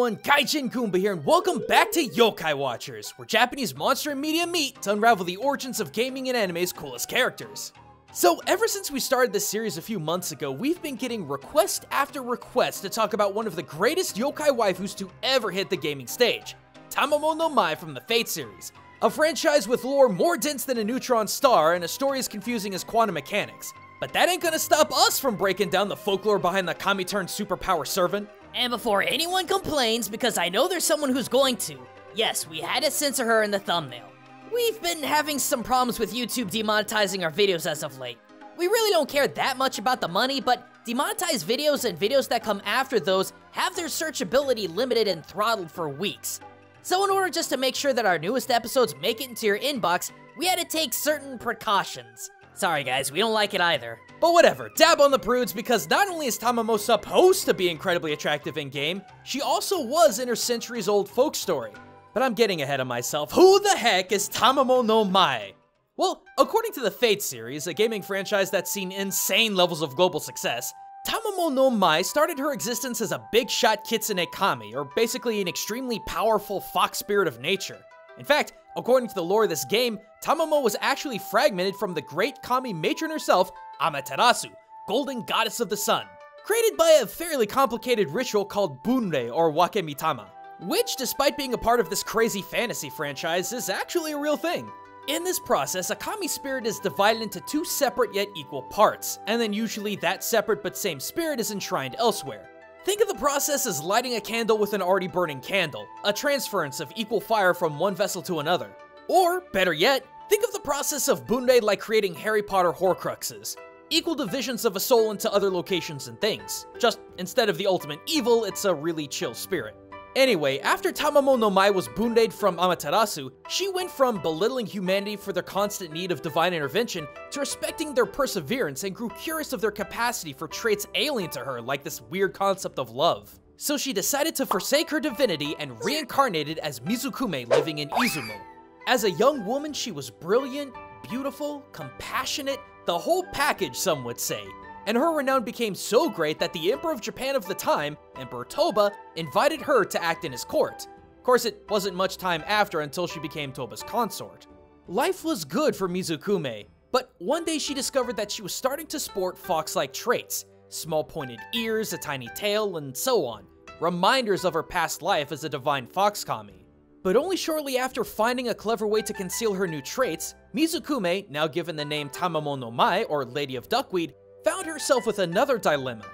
everyone, Gaijin Goombah here, and welcome back to Yokai Watchers, where Japanese monster and media meet to unravel the origins of gaming and anime's coolest characters. So, ever since we started this series a few months ago, we've been getting request after request to talk about one of the greatest yokai waifus to ever hit the gaming stage, Tamamo no Mai from the Fate series, a franchise with lore more dense than a neutron star and a story as confusing as quantum mechanics. But that ain't gonna stop us from breaking down the folklore behind the Kami-turned superpower servant. And before anyone complains, because I know there's someone who's going to, yes, we had to censor her in the thumbnail. We've been having some problems with YouTube demonetizing our videos as of late. We really don't care that much about the money, but demonetized videos and videos that come after those have their searchability limited and throttled for weeks. So in order just to make sure that our newest episodes make it into your inbox, we had to take certain precautions. Sorry guys, we don't like it either. But whatever, dab on the prudes, because not only is Tamamo supposed to be incredibly attractive in-game, she also was in her centuries-old folk story. But I'm getting ahead of myself. Who the heck is Tamamo no Mai? Well, according to the Fate series, a gaming franchise that's seen insane levels of global success, Tamamo no Mai started her existence as a big-shot kitsune kami, or basically an extremely powerful fox spirit of nature. In fact, according to the lore of this game, Tamamo was actually fragmented from the great kami matron herself, Amaterasu, golden goddess of the sun, created by a fairly complicated ritual called Bunrei or Wakemitama, which, despite being a part of this crazy fantasy franchise, is actually a real thing. In this process, a kami spirit is divided into two separate yet equal parts, and then usually that separate but same spirit is enshrined elsewhere. Think of the process as lighting a candle with an already burning candle, a transference of equal fire from one vessel to another. Or, better yet, think of the process of Bunrei like creating Harry Potter Horcruxes. Equal divisions of a soul into other locations and things. Just, instead of the ultimate evil, it's a really chill spirit. Anyway, after Tamamo no Mai was Bunrei'd from Amaterasu, she went from belittling humanity for their constant need of divine intervention to respecting their perseverance and grew curious of their capacity for traits alien to her, like this weird concept of love. So she decided to forsake her divinity and reincarnated as Mizukume living in Izumo. As a young woman, she was brilliant, beautiful, compassionate, the whole package, some would say. And her renown became so great that the Emperor of Japan of the time, Emperor Toba, invited her to act in his court. Of course, it wasn't much time after until she became Toba's consort. Life was good for Mizukume, but one day she discovered that she was starting to sport fox-like traits, small pointed ears, a tiny tail, and so on, reminders of her past life as a divine fox kami. But only shortly after finding a clever way to conceal her new traits, Mizukume, now given the name Tamamo no Mai, or Lady of Duckweed, found herself with another dilemma.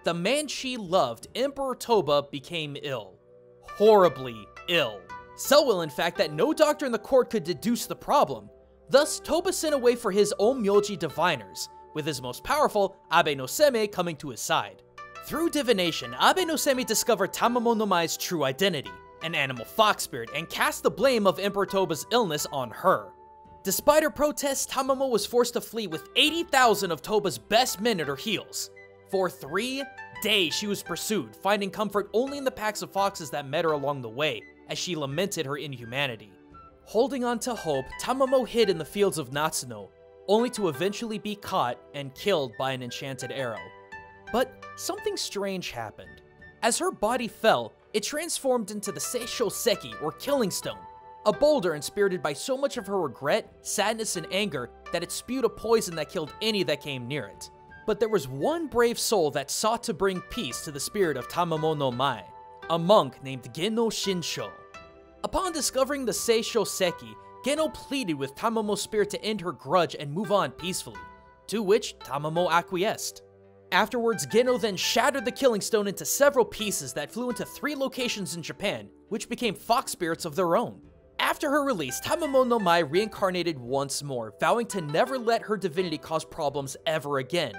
The man she loved, Emperor Toba, became ill. Horribly ill. So ill, in fact, that no doctor in the court could deduce the problem. Thus, Toba sent away for his Onmyoji diviners, with his most powerful, Abe no Seme, coming to his side. Through divination, Abe no Seme discovered Tamamo no Mai's true identity, an animal fox spirit, and cast the blame of Emperor Toba's illness on her. Despite her protests, Tamamo was forced to flee with 80,000 of Toba's best men at her heels. For 3 days, she was pursued, finding comfort only in the packs of foxes that met her along the way, as she lamented her inhumanity. Holding on to hope, Tamamo hid in the fields of Natsuno, only to eventually be caught and killed by an enchanted arrow. But something strange happened. As her body fell, it transformed into the Sesshou Seki, or Killing Stone, a boulder inspirited by so much of her regret, sadness, and anger that it spewed a poison that killed any that came near it. But there was one brave soul that sought to bring peace to the spirit of Tamamo no Mai, a monk named Geno Shinsho. Upon discovering the Sesshou Seki, Geno pleaded with Tamamo's spirit to end her grudge and move on peacefully, to which Tamamo acquiesced. Afterwards, Geno then shattered the Killing Stone into several pieces that flew into 3 locations in Japan, which became fox spirits of their own. After her release, Tamamo no Mai reincarnated once more, vowing to never let her divinity cause problems ever again.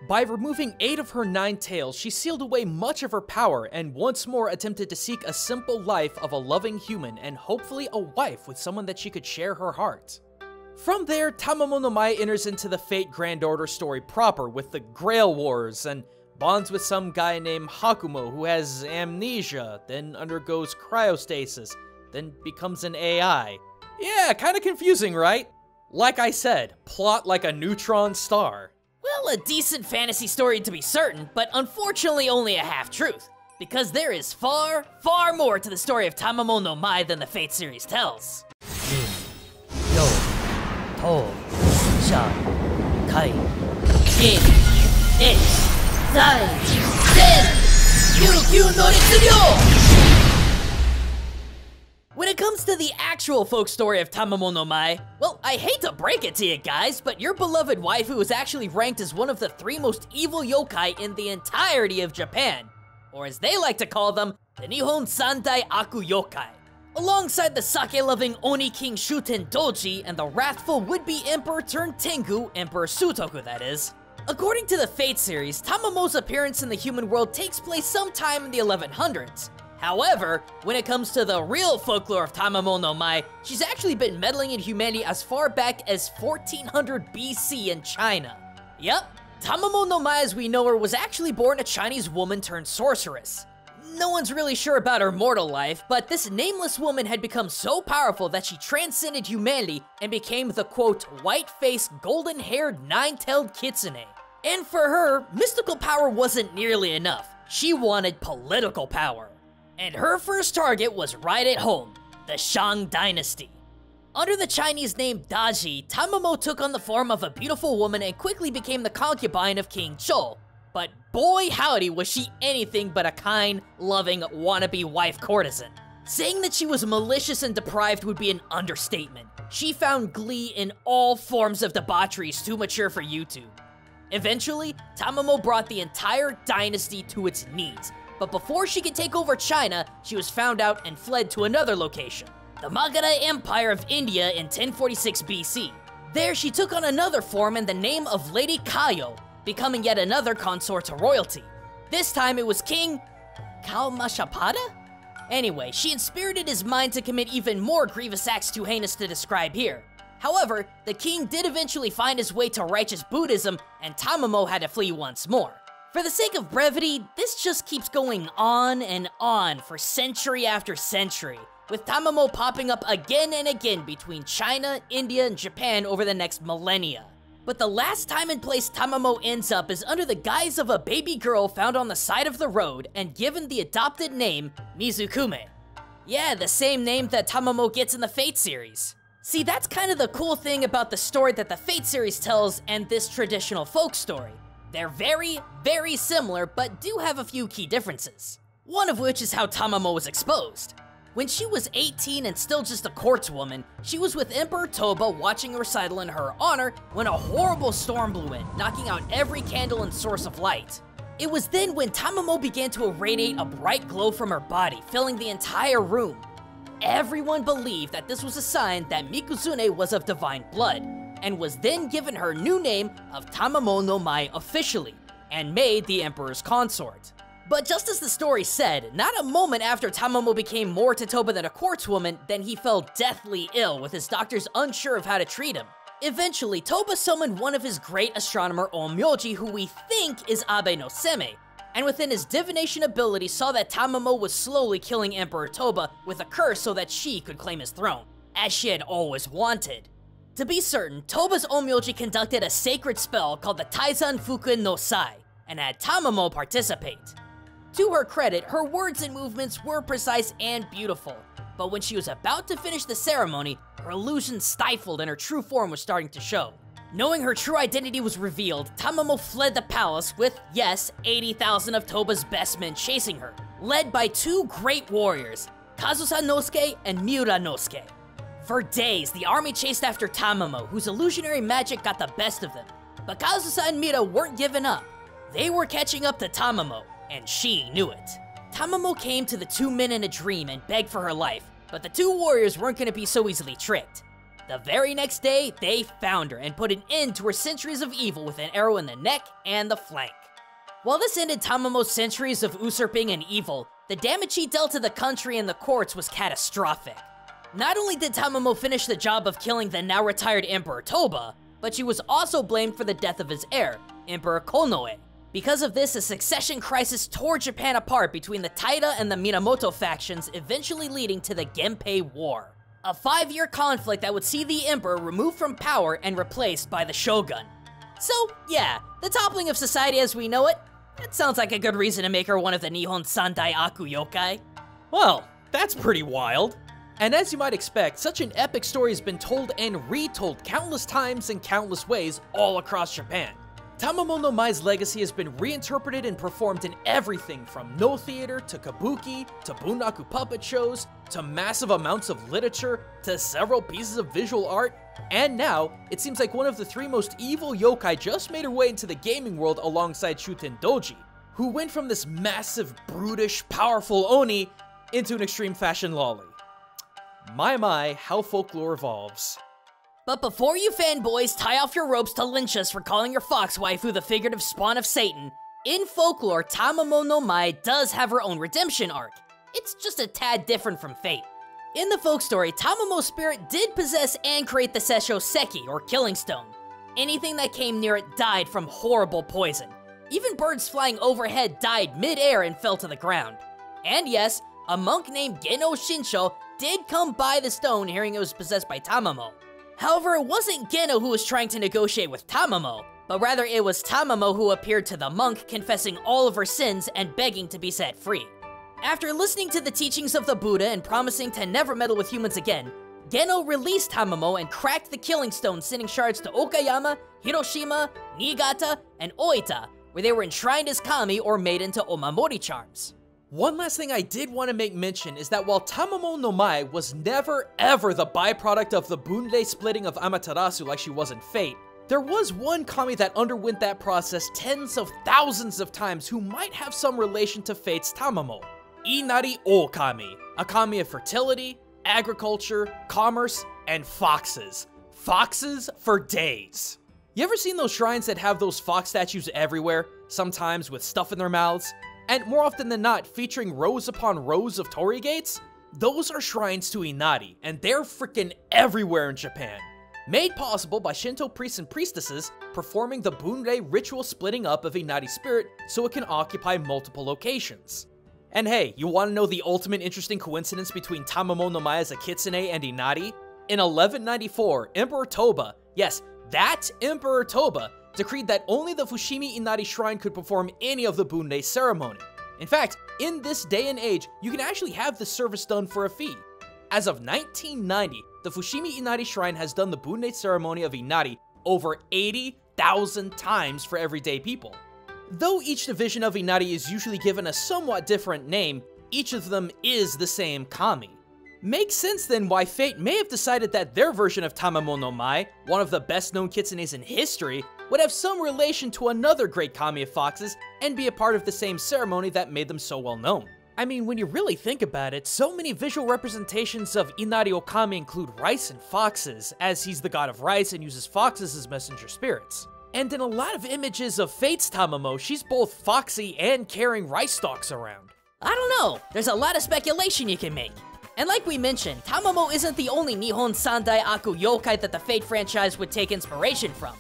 By removing 8 of her 9 tails, she sealed away much of her power and once more attempted to seek a simple life of a loving human and hopefully a wife with someone that she could share her heart. From there, Tamamo no Mai enters into the Fate Grand Order story proper with the Grail Wars and bonds with some guy named Hakumo who has amnesia, then undergoes cryostasis, then becomes an AI. Yeah, kinda confusing, right? Like I said, plot like a neutron star. Well, a decent fantasy story to be certain, but unfortunately only a half-truth. Because there is far, far more to the story of Tamamo no Mai than the Fate series tells. Yo, To, Sha, Kai, Jin, Ich, Zai, Zen, Kyurukyu no Ritsuryo! When it comes to the actual folk story of Tamamo no Mai, well, I hate to break it to you guys, but your beloved waifu is actually ranked as one of the 3 most evil yokai in the entirety of Japan. Or as they like to call them, the Nihon Sandai Aku Yokai. Alongside the sake-loving Oni King Shuten Doji and the wrathful would-be Emperor turned Tengu, Emperor Sutoku that is. According to the Fate series, Tamamo's appearance in the human world takes place sometime in the 1100s. However, when it comes to the real folklore of Tamamo no Mai, she's actually been meddling in humanity as far back as 1400 BC in China. Yep, Tamamo no Mai as we know her was actually born a Chinese woman turned sorceress. No one's really sure about her mortal life, but this nameless woman had become so powerful that she transcended humanity and became the quote, white-faced, golden-haired, nine-tailed kitsune. And for her, mystical power wasn't nearly enough. She wanted political power. And her first target was right at home, the Shang Dynasty. Under the Chinese name Daji, Tamamo took on the form of a beautiful woman and quickly became the concubine of King Chou. But boy howdy was she anything but a kind, loving, wannabe wife courtesan. Saying that she was malicious and deprived would be an understatement. She found glee in all forms of debaucheries too mature for YouTube. Eventually, Tamamo brought the entire dynasty to its knees. But before she could take over China, she was found out and fled to another location, the Magadha Empire of India in 1046 BC. There she took on another form in the name of Lady Kayou, becoming yet another consort to royalty. This time it was King Kalmashapada? Anyway, she inspirited his mind to commit even more grievous acts too heinous to describe here. However, the king did eventually find his way to righteous Buddhism, and Tamamo had to flee once more. For the sake of brevity, this just keeps going on and on for century after century, with Tamamo popping up again and again between China, India, and Japan over the next millennia. But the last time and place Tamamo ends up is under the guise of a baby girl found on the side of the road and given the adopted name Mizukume. Yeah, the same name that Tamamo gets in the Fate series. See, that's kind of the cool thing about the story that the Fate series tells and this traditional folk story. They're very, very similar, but do have a few key differences. One of which is how Tamamo was exposed. When she was 18 and still just a courtswoman, she was with Emperor Toba watching a recital in her honor when a horrible storm blew in, knocking out every candle and source of light. It was then when Tamamo began to irradiate a bright glow from her body, filling the entire room. Everyone believed that this was a sign that Mikuzune was of divine blood, and was then given her new name of Tamamo no Mai officially, and made the Emperor's consort. But just as the story said, not a moment after Tamamo became more to Toba than a courtswoman, then he fell deathly ill with his doctors unsure of how to treat him. Eventually, Toba summoned one of his great astronomer Onmyoji, who we think is Abe no Seme, and within his divination ability saw that Tamamo was slowly killing Emperor Toba with a curse so that she could claim his throne, as she had always wanted. To be certain, Toba's Onmyoji conducted a sacred spell called the Taizan Fukun no Sai, and had Tamamo participate. To her credit, her words and movements were precise and beautiful, but when she was about to finish the ceremony, her illusion stifled and her true form was starting to show. Knowing her true identity was revealed, Tamamo fled the palace with, yes, 80,000 of Toba's best men chasing her, led by 2 great warriors, Kazusa Nosuke and Miura Nosuke. For days, the army chased after Tamamo, whose illusionary magic got the best of them. But Kazusa and Miura weren't giving up. They were catching up to Tamamo, and she knew it. Tamamo came to the 2 men in a dream and begged for her life, but the 2 warriors weren't going to be so easily tricked. The very next day, they found her and put an end to her centuries of evil with an arrow in the neck and the flank. While this ended Tamamo's centuries of usurping and evil, the damage he dealt to the country and the courts was catastrophic. Not only did Tamamo finish the job of killing the now retired Emperor Toba, but she was also blamed for the death of his heir, Emperor Konoe. Because of this, a succession crisis tore Japan apart between the Taira and the Minamoto factions, eventually leading to the Genpei War. A 5-year conflict that would see the emperor removed from power and replaced by the shogun. So, yeah, the toppling of society as we know it, That sounds like a good reason to make her one of the Nihon Sandai Aku yokai. Well, that's pretty wild. And as you might expect, such an epic story has been told and retold countless times in countless ways all across Japan. Tamamo no Mai's legacy has been reinterpreted and performed in everything from no theater to kabuki to bunraku puppet shows to massive amounts of literature to several pieces of visual art, and now it seems like one of the 3 most evil yokai just made her way into the gaming world alongside Shuten Doji, who went from this massive, brutish, powerful Oni into an extreme fashion lolly. My, how folklore evolves. But before you fanboys tie off your ropes to lynch us for calling your fox waifu the figurative spawn of Satan, in folklore, Tamamo no Mai does have her own redemption arc. It's just a tad different from Fate. In the folk story, Tamamo's spirit did possess and create the Sesshou Seki, or Killing Stone. Anything that came near it died from horrible poison. Even birds flying overhead died mid-air and fell to the ground. And yes, a monk named Geno Shinsho did come by the stone hearing it was possessed by Tamamo. However, it wasn't Geno who was trying to negotiate with Tamamo, but rather it was Tamamo who appeared to the monk confessing all of her sins and begging to be set free. After listening to the teachings of the Buddha and promising to never meddle with humans again, Geno released Tamamo and cracked the Killing Stone, sending shards to Okayama, Hiroshima, Niigata, and Oita, where they were enshrined as kami or made into omamori charms. One last thing I did want to make mention is that while Tamamo no Mai was never ever the byproduct of the Bunrei splitting of Amaterasu like she was in Fate, there was one kami that underwent that process tens of thousands of times who might have some relation to Fate's Tamamo. Inari Ookami, a kami of fertility, agriculture, commerce, and foxes. Foxes for days. You ever seen those shrines that have those fox statues everywhere, sometimes with stuff in their mouths? And more often than not, featuring rows upon rows of torii gates? Those are shrines to Inari, and they're freaking everywhere in Japan. Made possible by Shinto priests and priestesses performing the Bunrei ritual splitting up of Inari's spirit so it can occupy multiple locations. And hey, you want to know the ultimate interesting coincidence between Tamamo no Mai as a kitsune and Inari? In 1194, Emperor Toba, yes, that Emperor Toba, decreed that only the Fushimi Inari Shrine could perform any of the Bunrei ceremony. In fact, in this day and age, you can actually have this service done for a fee. As of 1990, the Fushimi Inari Shrine has done the Bunrei ceremony of Inari over 80,000 times for everyday people. Though each division of Inari is usually given a somewhat different name, each of them is the same kami. Makes sense then why Fate may have decided that their version of Tamamo no Mai, one of the best known kitsunes in history, would have some relation to another great kami of foxes and be a part of the same ceremony that made them so well known. I mean, when you really think about it, so many visual representations of Inari Ookami include rice and foxes, as he's the god of rice and uses foxes as messenger spirits. And in a lot of images of Fate's Tamamo, she's both foxy and carrying rice stalks around. I don't know, there's a lot of speculation you can make. And like we mentioned, Tamamo isn't the only Nihon Sandai Aku yokai that the Fate franchise would take inspiration from.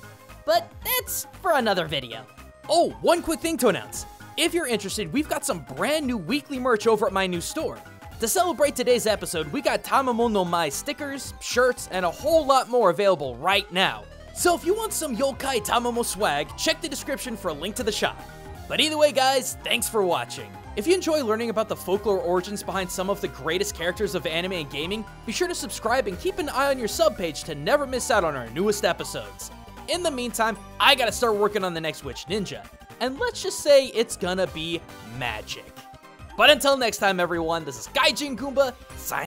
But that's for another video. Oh, one quick thing to announce. If you're interested, we've got some brand new weekly merch over at my new store. To celebrate today's episode, we got Tamamo no Mai stickers, shirts, and a whole lot more available right now. So if you want some Yokai Tamamo swag, check the description for a link to the shop. But either way guys, thanks for watching. If you enjoy learning about the folklore origins behind some of the greatest characters of anime and gaming, be sure to subscribe and keep an eye on your sub page to never miss out on our newest episodes. In the meantime, I gotta start working on the next Witch Ninja, and let's just say it's gonna be magic. But until next time everyone, this is Gaijin Goombah, signing